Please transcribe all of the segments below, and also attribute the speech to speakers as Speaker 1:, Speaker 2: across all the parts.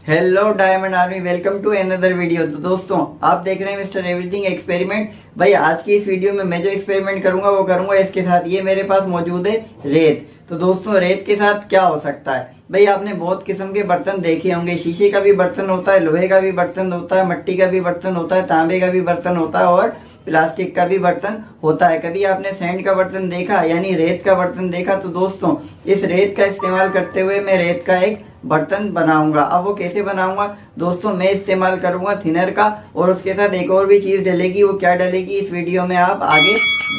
Speaker 1: Hello diamond army, welcome to another video. तो दोस्तों, आप देख रहे हैं मिस्टर एवरीथिंग एक्सपेरिमेंट। भाई आज की इस वीडियो में मैं जो एक्सपेरिमेंट करूंगा वो करूंगा इसके साथ। ये मेरे पास मौजूद है रेत। तो दोस्तों, रेत के साथ क्या हो सकता है? भाई आपने बहुत किस्म के बर्तन देखे होंगे। शीशे का भी बर्तन होता है, लोहे का भी बर्तन होता है, मिट्टी का भी बर्तन होता है, तांबे का भी बर्तन होता है और प्लास्टिक का भी बर्तन होता है। कभी आपने सैंड का बर्तन देखा, यानी रेत का बर्तन देखा? तो दोस्तों, इस रेत का इस्तेमाल करते हुए मैं रेत का एक बर्तन बनाऊंगा। अब वो कैसे बनाऊंगा दोस्तों? मैं इस्तेमाल करूंगा थिनर का, और उसके साथ एक और भी चीज डलेगी। वो क्या डलेगी इस वीडियो में आप आगे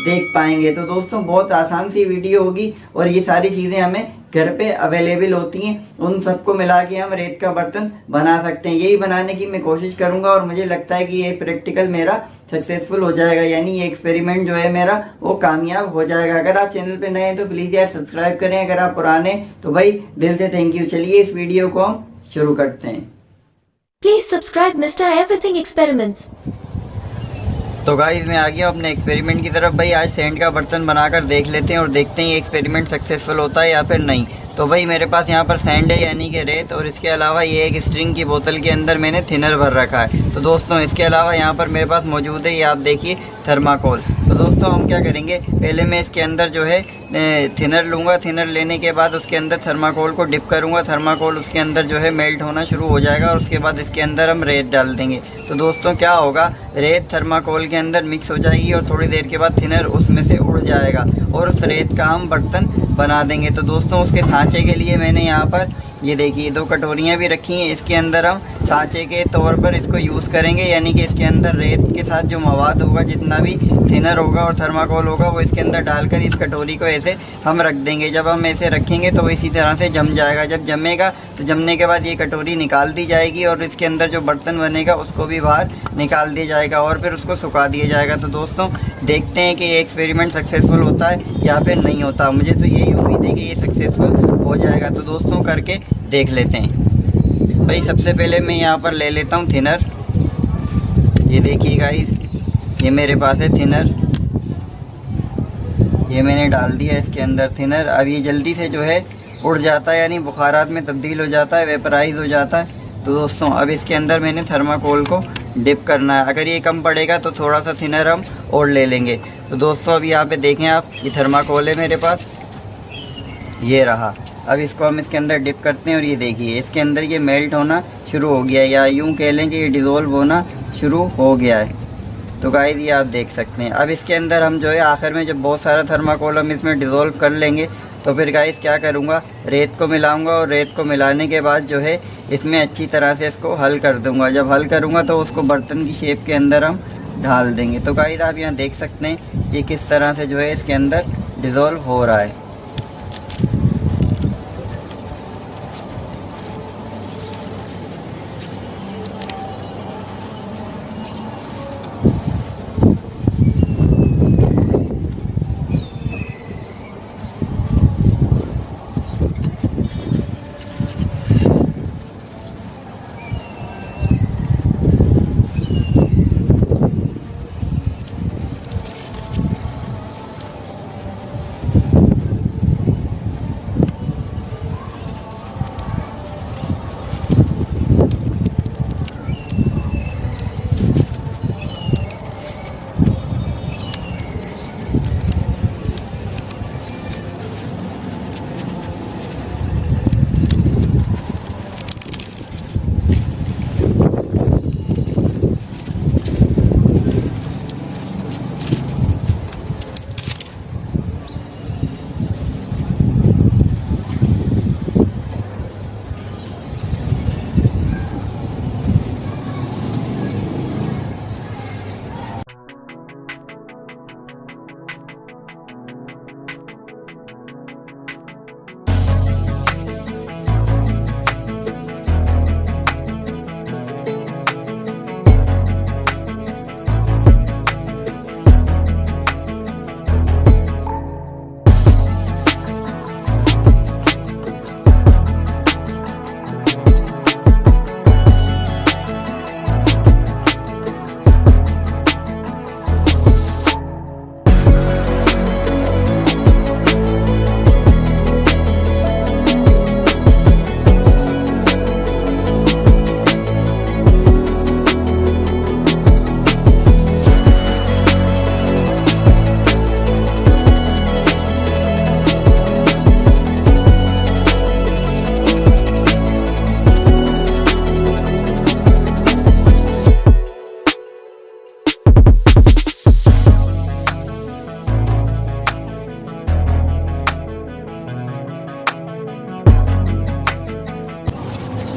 Speaker 1: देख पाएंगे। तो दोस्तों, बहुत आसान सी वीडियो होगी और ये सारी चीजें हमें घर पे अवेलेबल होती हैं। उन सबको मिला के हम रेत का बर्तन बना सकते हैं। यही बनाने की मैं कोशिश करूंगा और मुझे लगता है कि ये प्रैक्टिकल मेरा सक्सेसफुल हो जाएगा, यानी ये एक्सपेरिमेंट जो है मेरा वो कामयाब हो जाएगा। अगर आप चैनल पे नए हैं तो प्लीज यार सब्सक्राइब करें। अगर आप पुराने तो भाई दिल से थैंक यू। चलिए इस वीडियो को हम शुरू करते हैं।
Speaker 2: Please subscribe mister everything experiments.
Speaker 1: तो गाइस, मैं आ गया अपने एक्सपेरिमेंट की तरफ। भाई आज सैंड का बर्तन बनाकर देख लेते हैं और देखते हैं ये एक्सपेरिमेंट सक्सेसफुल होता है या फिर नहीं। तो भाई मेरे पास यहाँ पर सैंड है, यानी कि रेत, और इसके अलावा ये एक स्ट्रिंग की बोतल के अंदर मैंने थिनर भर रखा है। तो दोस्तों, इसके अलावा यहाँ पर मेरे पास मौजूद है, ये आप देखिए, थर्माकोल। तो दोस्तों, हम क्या करेंगे, पहले मैं इसके अंदर जो है थिनर लूँगा। थिनर लेने के बाद उसके अंदर थर्माकोल को डिप करूँगा। थर्माकोल उसके अंदर जो है मेल्ट होना शुरू हो जाएगा और उसके बाद इसके अंदर हम रेत डाल देंगे। तो दोस्तों, क्या होगा, रेत थर्माकोल के अंदर मिक्स हो जाएगी और थोड़ी देर के बाद थिनर उसमें से उड़ जाएगा और उस रेत का हम बर्तन बना देंगे। तो दोस्तों, उसके सांचे के लिए मैंने यहाँ पर ये देखिए 2 कटोरियाँ भी रखी हैं। इसके अंदर हम सांचे के तौर पर इसको यूज़ करेंगे, यानी कि इसके अंदर रेत के साथ जो मवाद होगा, जितना भी थिनर होगा और थर्माकोल होगा, वो इसके अंदर डालकर इस कटोरी को ऐसे हम रख देंगे। जब हम ऐसे रखेंगे तो वो इसी तरह से जम जाएगा। जब जमेगा तो जमने के बाद ये कटोरी निकाल दी जाएगी और इसके अंदर जो बर्तन बनेगा उसको भी बाहर निकाल दिया जाएगा और फिर उसको सुखा दिया जाएगा। तो दोस्तों, देखते हैं कि ये एक्सपेरिमेंट सक्सेसफुल होता है या फिर नहीं होता। मुझे तो यही उम्मीद है कि ये सक्सेसफुल हो जाएगा। तो दोस्तों, करके देख लेते हैं। भाई सबसे पहले मैं यहाँ पर ले लेता हूँ थिनर। ये देखिए गाइस, ये मेरे पास है थिनर। ये मैंने डाल दिया इसके अंदर थिनर। अब ये जल्दी से जो है उड़ जाता है, यानी बुखारात में तब्दील हो जाता है, वेपराइज हो जाता है। तो दोस्तों, अब इसके अंदर मैंने थर्माकोल को डिप करना है। अगर ये कम पड़ेगा तो थोड़ा सा थिनर हम और ले लेंगे। तो दोस्तों, अब यहाँ पे देखें आप, ये थर्माकोल है मेरे पास, ये रहा। अब इसको हम इसके अंदर डिप करते हैं और ये देखिए इसके अंदर ये मेल्ट होना शुरू हो गया है, या यूँ कह लें कि ये डिज़ोल्व होना शुरू हो गया है। तो गाइस, ये आप देख सकते हैं। अब इसके अंदर हम जो है आखिर में जब बहुत सारा थर्माकोल हम इसमें डिज़ोल्व कर लेंगे तो फिर गाइस क्या करूँगा, रेत को मिलाऊँगा और रेत को मिलाने के बाद जो है इसमें अच्छी तरह से इसको हल कर दूँगा। जब हल करूँगा तो उसको बर्तन की शेप के अंदर हम ढाल देंगे। तो गाइस, आप यहाँ देख सकते हैं ये किस तरह से जो है इसके अंदर डिज़ोल्व हो रहा है।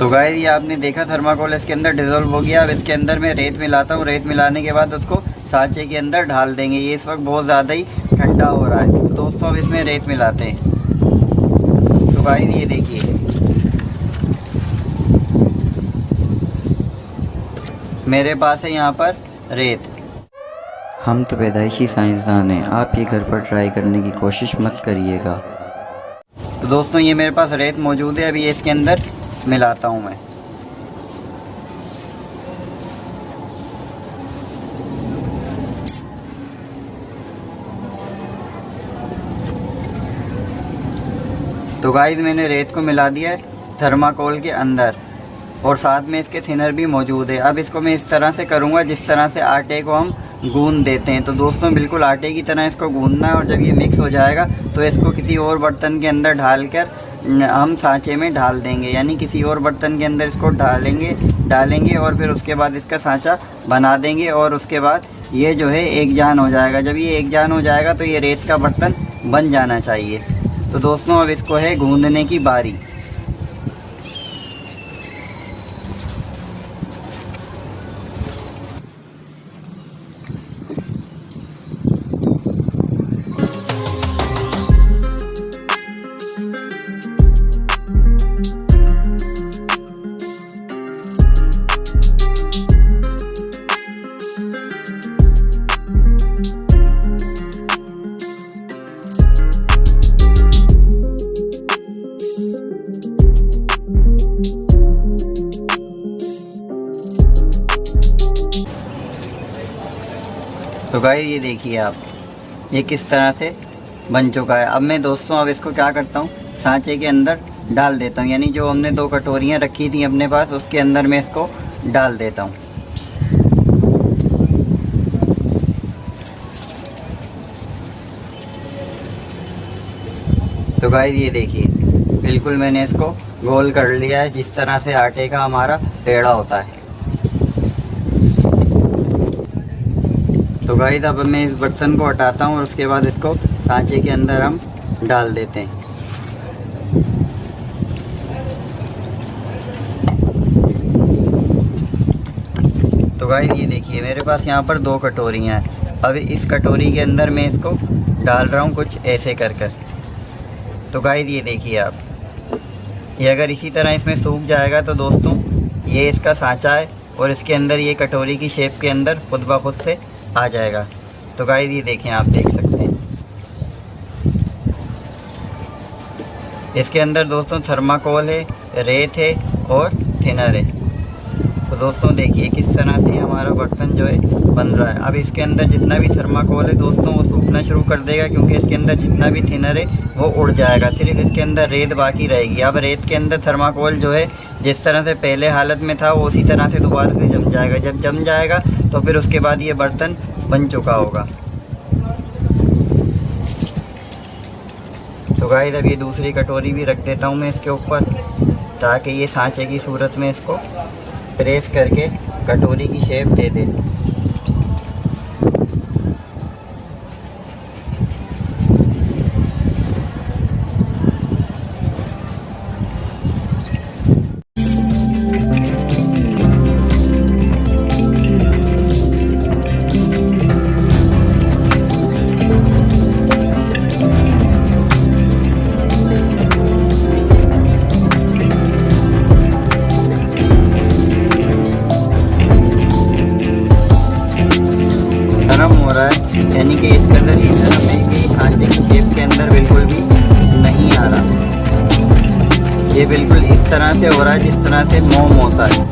Speaker 1: तो गाइस ये आपने देखा थर्माकोल इसके अंदर डिज़ोल्व हो गया। अब इसके अंदर मैं रेत मिलाता हूँ। रेत मिलाने के बाद उसको सांचे के अंदर ढाल देंगे। ये इस वक्त बहुत ज़्यादा ही ठंडा हो रहा है। तो दोस्तों अब इसमें रेत मिलाते हैं। तो गाइस ये देखिए मेरे पास है यहाँ पर रेत।
Speaker 3: हम तो पैदाइशी साइंसदान हैं, आप ये घर पर ट्राई करने की कोशिश मत करिएगा।
Speaker 1: तो दोस्तों ये मेरे पास रेत मौजूद है। अभी इसके अंदर मिलाता हूँ मैं। तो गाइस मैंने रेत को मिला दिया है थर्माकोल के अंदर और साथ में इसके थिनर भी मौजूद है। अब इसको मैं इस तरह से करूँगा जिस तरह से आटे को हम गूंद देते हैं। तो दोस्तों बिल्कुल आटे की तरह इसको गूंदना है और जब ये मिक्स हो जाएगा तो इसको किसी और बर्तन के अंदर ढालकर हम सांचे में ढाल देंगे, यानी किसी और बर्तन के अंदर इसको डालेंगे और फिर उसके बाद इसका सांचा बना देंगे और उसके बाद ये जो है एक जान हो जाएगा। जब ये एक जान हो जाएगा तो ये रेत का बर्तन बन जाना चाहिए। तो दोस्तों अब इसको है गूंदने की बारी। तो गाइस ये देखिए आप ये किस तरह से बन चुका है। अब मैं दोस्तों अब इसको क्या करता हूँ सांचे के अंदर डाल देता हूँ, यानी जो हमने 2 कटोरियाँ रखी थी अपने पास उसके अंदर मैं इसको डाल देता हूँ। तो गाइस ये देखिए बिल्कुल मैंने इसको गोल कर लिया है जिस तरह से आटे का हमारा पेड़ा होता है। तो गाइस अब मैं इस बर्तन को हटाता हूँ और उसके बाद इसको सांचे के अंदर हम डाल देते हैं। तो गाइस ये देखिए मेरे पास यहाँ पर 2 कटोरियाँ हैं। अब इस कटोरी के अंदर मैं इसको डाल रहा हूँ कुछ ऐसे कर। तो गाइस ये देखिए आप ये अगर इसी तरह इसमें सूख जाएगा तो दोस्तों ये इसका सांचा है और इसके अंदर ये कटोरी की शेप के अंदर खुद ब खुद से आ जाएगा। तो गाइस ये देखें आप देख सकते हैं इसके अंदर दोस्तों थर्माकोल है, रेत है और थिनर है। तो दोस्तों देखिए किस तरह से हमारा बर्तन जो है बन रहा है। अब इसके अंदर जितना भी थर्माकोल है दोस्तों वो सूखना शुरू कर देगा, क्योंकि इसके अंदर जितना भी थिनर है वो उड़ जाएगा, सिर्फ इसके अंदर रेत बाकी रहेगी। अब रेत के अंदर थर्माकोल जो है जिस तरह से पहले हालत में था वो उसी तरह से दोबारा से जम जाएगा। जब जम जाएगा तो फिर उसके बाद ये बर्तन बन चुका होगा। तो गाइस अब ये दूसरी कटोरी भी रख देता हूँ मैं इसके ऊपर, ताकि ये सांचे की सूरत में इसको प्रेस करके कटोरी की शेप दे दे। हो रहा है, यानी कि इस कदर ये नरम है कि सांचे की शेप के अंदर बिल्कुल भी नहीं आ रहा। ये बिल्कुल इस तरह से हो रहा है जिस तरह से मोम होता है।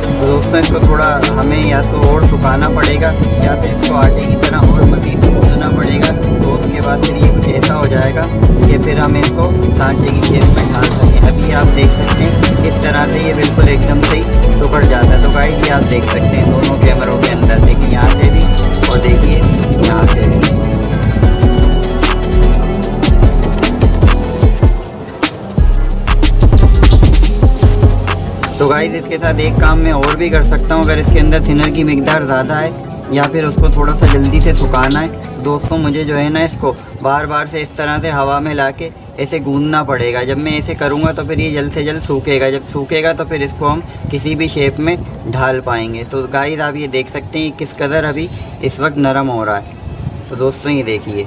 Speaker 1: तो दोस्तों इसको थोड़ा हमें या तो और सुखाना पड़ेगा या फिर इसको आटे की तरह और मज़ीद गूंदना पड़ेगा। तो उसके बाद फिर ये कुछ ऐसा हो जाएगा कि फिर हम इसको सांचे की शेप में ढाल सकें। अभी आप देख सकते हैं इस तरह से ये बिल्कुल एकदम से ही सुखड़ जाता है। तो गाइस ये आप देख सकते हैं दोनों कैमरों के अंदर, देखिए यहाँ से भी और देखिए यहाँ से भी। तो गाइस इसके साथ एक काम मैं और भी कर सकता हूँ। अगर इसके अंदर थिनर की मिकदार ज़्यादा है या फिर उसको थोड़ा सा जल्दी से सुखाना है। दोस्तों मुझे जो है ना इसको बार बार से इस तरह से हवा में लाके ऐसे गूंदना पड़ेगा। जब मैं ऐसे करूँगा तो फिर ये जल्द से जल्द सूखेगा। जब सूखेगा तो फिर इसको हम किसी भी शेप में ढाल पाएंगे। तो गाइस आप ये देख सकते हैं किस कदर अभी इस वक्त नरम हो रहा है। तो दोस्तों ये देखिए।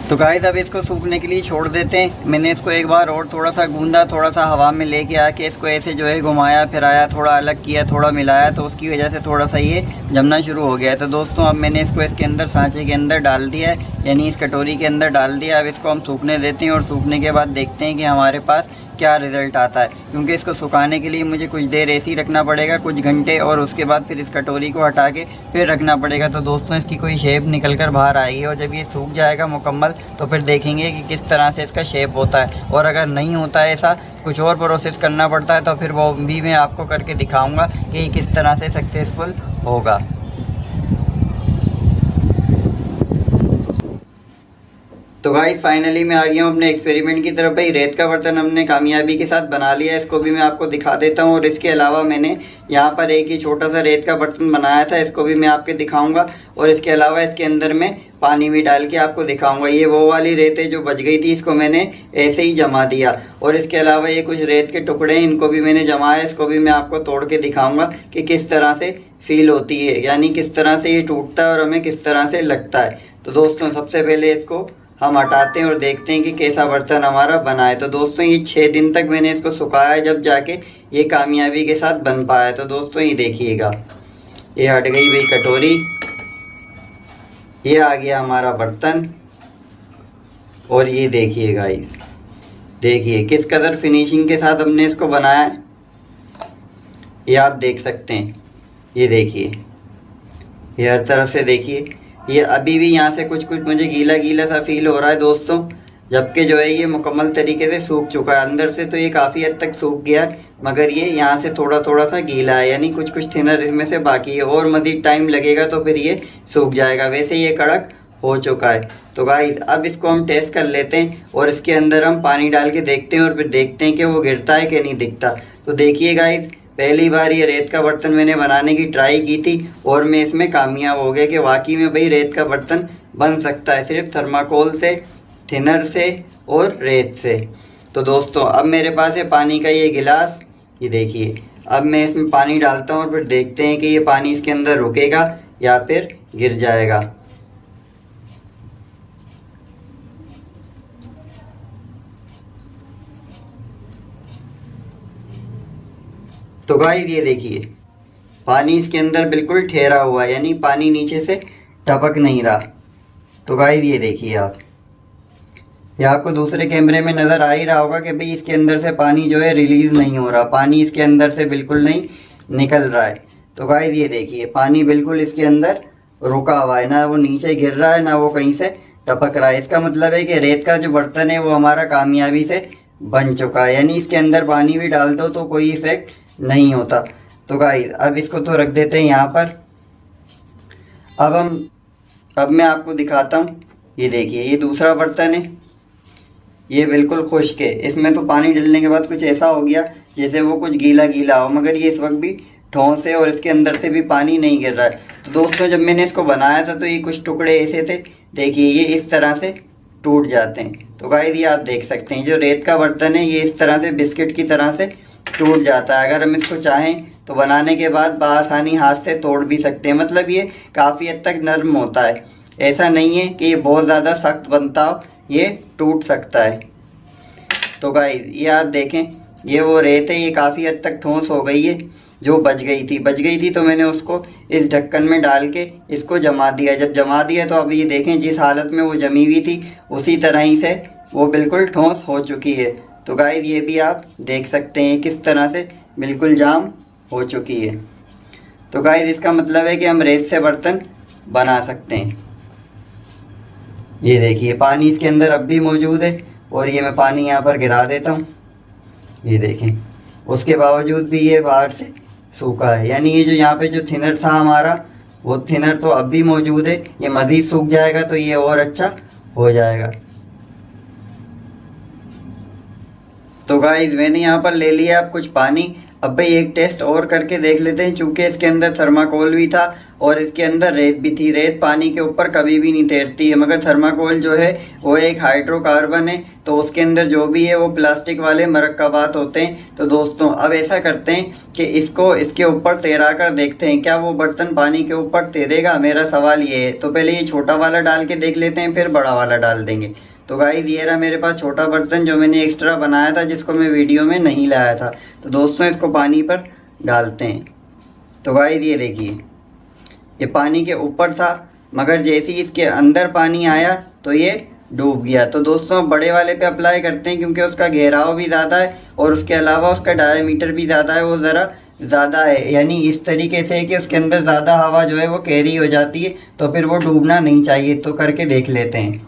Speaker 1: तो गाइस अब इसको सूखने के लिए छोड़ देते हैं। मैंने इसको एक बार और थोड़ा सा गूंदा, थोड़ा सा हवा में लेके आके इसको ऐसे जो है घुमाया फिराया, थोड़ा अलग किया, थोड़ा मिलाया, तो उसकी वजह से थोड़ा सा ये जमना शुरू हो गया है। तो दोस्तों अब मैंने इसको इसके अंदर सांचे के अंदर डाल दिया है, यानी इस कटोरी के अंदर डाल दिया। अब इसको हम सूखने देते हैं और सूखने के बाद देखते हैं कि हमारे पास क्या रिज़ल्ट आता है। क्योंकि इसको सुखाने के लिए मुझे कुछ देर ऐसे ही रखना पड़ेगा, कुछ घंटे, और उसके बाद फिर इस कटोरी को हटा के फिर रखना पड़ेगा। तो दोस्तों इसकी कोई शेप निकल कर बाहर आएगी और जब ये सूख जाएगा मुकम्मल तो फिर देखेंगे कि किस तरह से इसका शेप होता है। और अगर नहीं होता है ऐसा, कुछ और प्रोसेस करना पड़ता है, तो फिर वो भी मैं आपको करके दिखाऊँगा कि ये किस तरह से सक्सेसफुल होगा। तो गाइस फाइनली मैं आ गया हूँ अपने एक्सपेरिमेंट की तरफ। भाई रेत का बर्तन हमने कामयाबी के साथ बना लिया है, इसको भी मैं आपको दिखा देता हूँ। और इसके अलावा मैंने यहाँ पर एक ही छोटा सा रेत का बर्तन बनाया था, इसको भी मैं आपको दिखाऊंगा। और इसके अलावा इसके अंदर मैं पानी भी डाल के आपको दिखाऊंगा। ये वो वाली रेत है जो बच गई थी, इसको मैंने ऐसे ही जमा दिया। और इसके अलावा ये कुछ रेत के टुकड़े हैं, इनको भी मैंने जमाया, इसको भी मैं आपको तोड़ के दिखाऊंगा कि किस तरह से फील होती है, यानी किस तरह से ये टूटता है और हमें किस तरह से लगता है। तो दोस्तों सबसे पहले इसको हम हटाते हैं और देखते हैं कि कैसा बर्तन हमारा बना है। तो दोस्तों ये 6 दिन तक मैंने इसको सुखाया, जब जाके ये कामयाबी के साथ बन पाया। तो दोस्तों ये देखिएगा, ये हट गई भाई कटोरी, ये आ गया हमारा बर्तन। और ये देखिए गाइस, देखिए किस कदर फिनिशिंग के साथ हमने इसको बनाया है, ये आप देख सकते हैं। ये देखिए, ये हर तरफ से देखिए, ये अभी भी यहाँ से कुछ कुछ मुझे गीला गीला सा फील हो रहा है दोस्तों, जबकि जो है ये मुकम्मल तरीके से सूख चुका है। अंदर से तो ये काफ़ी हद तक सूख गया है, मगर ये यहाँ से थोड़ा थोड़ा सा गीला है, यानी कुछ कुछ थिनर इसमें से बाकी है। और मज़ीद टाइम लगेगा तो फिर ये सूख जाएगा। वैसे ये कड़क हो चुका है। तो गाइस अब इसको हम टेस्ट कर लेते हैं और इसके अंदर हम पानी डाल के देखते हैं और फिर देखते हैं कि वो गिरता है कि नहीं दिखता। तो देखिए गाइस, पहली बार ये रेत का बर्तन मैंने बनाने की ट्राई की थी और मैं इसमें कामयाब हो गया कि वाकई में भाई रेत का बर्तन बन सकता है, सिर्फ थर्माकोल से, थिनर से और रेत से। तो दोस्तों अब मेरे पास है पानी का ये गिलास, ये देखिए। अब मैं इसमें पानी डालता हूँ और फिर देखते हैं कि ये पानी इसके अंदर रुकेगा या फिर गिर जाएगा। तो गाइस ये देखिए, पानी इसके अंदर बिल्कुल ठहरा हुआ है, यानी पानी नीचे से टपक नहीं रहा। तो गाइस ये देखिए आप, ये आपको दूसरे कैमरे में नज़र आ ही रहा होगा कि भाई इसके अंदर से पानी जो है रिलीज़ नहीं हो रहा, पानी इसके अंदर से बिल्कुल नहीं निकल रहा है। तो गाइस ये देखिए, पानी बिल्कुल इसके अंदर रुका हुआ है, ना वो नीचे गिर रहा है ना वो कहीं से टपक रहा है। इसका मतलब है कि रेत का जो बर्तन है वो हमारा कामयाबी से बन चुका है, यानी इसके अंदर पानी भी डाल दो तो कोई इफेक्ट नहीं होता। तो गाइस अब इसको तो रख देते हैं यहाँ पर। अब मैं आपको दिखाता हूँ। ये देखिए, ये दूसरा बर्तन है, ये बिल्कुल खुश्क है। इसमें तो पानी डालने के बाद कुछ ऐसा हो गया जैसे वो कुछ गीला गीला हो, मगर ये इस वक्त भी ठोस है और इसके अंदर से भी पानी नहीं गिर रहा है। तो दोस्तों जब मैंने इसको बनाया था तो ये कुछ टुकड़े ऐसे थे, देखिए ये इस तरह से टूट जाते हैं। तो गाइस ये आप देख सकते हैं, जो रेत का बर्तन है ये इस तरह से बिस्किट की तरह से टूट जाता है। अगर हम इसको चाहें तो बनाने के बाद बआसानी हाथ से तोड़ भी सकते हैं, मतलब ये काफ़ी हद तक नरम होता है। ऐसा नहीं है कि ये बहुत ज़्यादा सख्त बनता हो, ये टूट सकता है। तो गाइस ये आप देखें, ये वो रेत है, ये काफ़ी हद तक ठोस हो गई है, जो बच गई थी तो मैंने उसको इस ढक्कन में डाल के इसको जमा दिया। जब जमा दिया तो अब ये देखें जिस हालत में वो जमी हुई थी उसी तरह ही से वो बिल्कुल ठोस हो चुकी है। तो गाइस ये भी आप देख सकते हैं किस तरह से बिल्कुल जाम हो चुकी है। तो गाइस इसका मतलब है कि हम रेत से बर्तन बना सकते हैं। ये देखिए पानी इसके अंदर अब भी मौजूद है और ये मैं पानी यहाँ पर गिरा देता हूँ। ये देखें उसके बावजूद भी ये बाहर से सूखा है, यानी ये जो यहाँ पे जो थिनर था हमारा वो थिनर तो अब भी मौजूद है। ये मज़ीद सूख जाएगा तो ये और अच्छा हो जाएगा। तो गाइस मैंने यहाँ पर ले लिया अब कुछ पानी। अब भाई एक टेस्ट और करके देख लेते हैं, चूँकि इसके अंदर थर्माकोल भी था और इसके अंदर रेत भी थी। रेत पानी के ऊपर कभी भी नहीं तैरती है, मगर थर्माकोल जो है वो एक हाइड्रोकार्बन है, तो उसके अंदर जो भी है वो प्लास्टिक वाले मरकबात होते हैं। तो दोस्तों अब ऐसा करते हैं कि इसको इसके ऊपर तैरा कर देखते हैं, क्या वो बर्तन पानी के ऊपर तैरेगा। मेरा सवाल ये है। तो पहले ये छोटा वाला डाल के देख लेते हैं, फिर बड़ा वाला डाल देंगे। तो गाइस ये रहा मेरे पास छोटा बर्तन जो मैंने एक्स्ट्रा बनाया था, जिसको मैं वीडियो में नहीं लाया था। तो दोस्तों इसको पानी पर डालते हैं। तो गाइस ये देखिए ये पानी के ऊपर था, मगर जैसे ही इसके अंदर पानी आया तो ये डूब गया। तो दोस्तों बड़े वाले पे अप्लाई करते हैं क्योंकि उसका घेराव भी ज़्यादा है और उसके अलावा उसका डायमीटर भी ज़्यादा है, वो ज़रा ज़्यादा है, यानी इस तरीके से कि उसके अंदर ज़्यादा हवा जो है वो कैरी हो जाती है, तो फिर वो डूबना नहीं चाहिए। तो करके देख लेते हैं।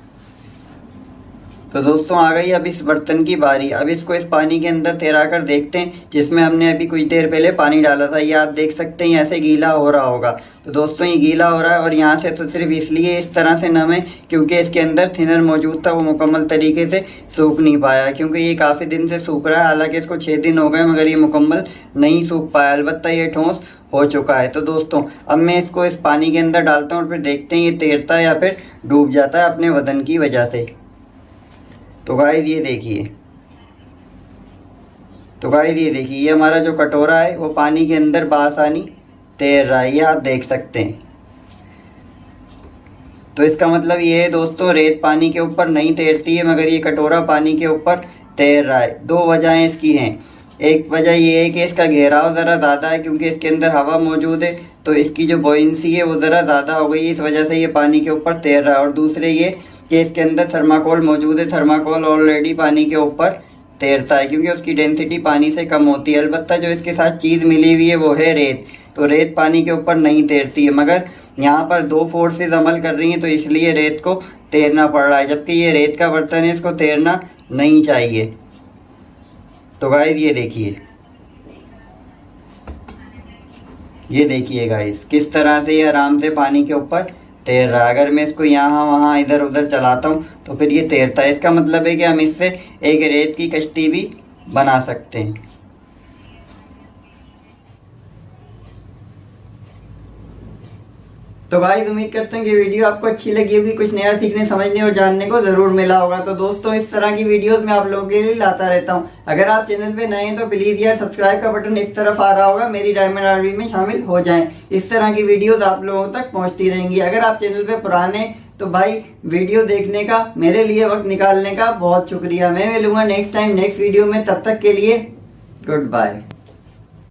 Speaker 1: तो दोस्तों आ गई अब इस बर्तन की बारी। अब इसको इस पानी के अंदर तैरा कर देखते हैं जिसमें हमने अभी कुछ देर पहले पानी डाला था। ये आप देख सकते हैं ऐसे गीला हो रहा होगा। तो दोस्तों ये गीला हो रहा है और यहाँ से तो सिर्फ इसलिए इस तरह से नम है क्योंकि इसके अंदर थिनर मौजूद था, वो मुकम्मल तरीके से सूख नहीं पाया, क्योंकि ये काफ़ी दिन से सूख रहा है। हालांकि इसको 6 दिन हो गए मगर ये मुकम्मल नहीं सूख पाया, अलबत्ता ये ठोस हो चुका है। तो दोस्तों अब मैं इसको इस पानी के अंदर डालता हूँ और फिर देखते हैं ये तैरता है या फिर डूब जाता है अपने वजन की वजह से। तो गाइस ये देखिए ये हमारा जो कटोरा है वो पानी के अंदर बासानी तैर रहा है, ये आप देख सकते हैं। तो इसका मतलब ये है दोस्तों रेत पानी के ऊपर नहीं तैरती है, मगर ये कटोरा पानी के ऊपर तैर रहा है। 2 वजहें इसकी हैं। एक वजह ये है कि इसका घेराव ज़रा ज़्यादा है क्योंकि इसके अंदर हवा मौजूद है, तो इसकी जो बॉयंसी है वो ज़रा ज़्यादा हो गई है, इस वजह से ये पानी के ऊपर तैर रहा है। और दूसरे ये कि इसके अंदर थर्माकोल मौजूद है। थर्माकोल ऑलरेडी पानी के ऊपर तैरता है क्योंकि उसकी डेंसिटी पानी से कम होती है। अलबत्ता जो इसके साथ चीज़ मिली हुई है वो है रेत। तो रेत पानी के ऊपर नहीं तैरती है, मगर यहाँ पर 2 फोर्सेस अमल कर रही हैं, तो इसलिए रेत को तैरना पड़ रहा है, जबकि ये रेत का बर्तन है, इसको तैरना नहीं चाहिए। तो गाइस ये देखिए गाइस किस तरह से ये आराम से पानी के ऊपर तैर रहा है। अगर मैं इसको यहाँ वहाँ इधर उधर चलाता हूँ तो फिर ये तैरता है। इसका मतलब है कि हम इससे एक रेत की कश्ती भी बना सकते हैं। तो गाइस उम्मीद करते हैं कि वीडियो आपको अच्छी लगी होगी, कुछ नया सीखने समझने और जानने को जरूर मिला होगा। तो दोस्तों इस तरह की वीडियोस मैं आप लोगों के लिए लाता रहता हूं। अगर आप चैनल पे नए हैं तो प्लीज यार सब्सक्राइब का बटन इस तरफ आ रहा होगा, मेरी डायमंड आर्मी में शामिल हो जाएं। इस तरह की वीडियोस आप लोगों तक पहुंचती रहेंगी। अगर आप चैनल पे पुराने तो भाई वीडियो देखने का, मेरे लिए वक्त निकालने का बहुत शुक्रिया। मैं मिलूंगा नेक्स्ट टाइम नेक्स्ट वीडियो में, तब तक के लिए गुड बाय।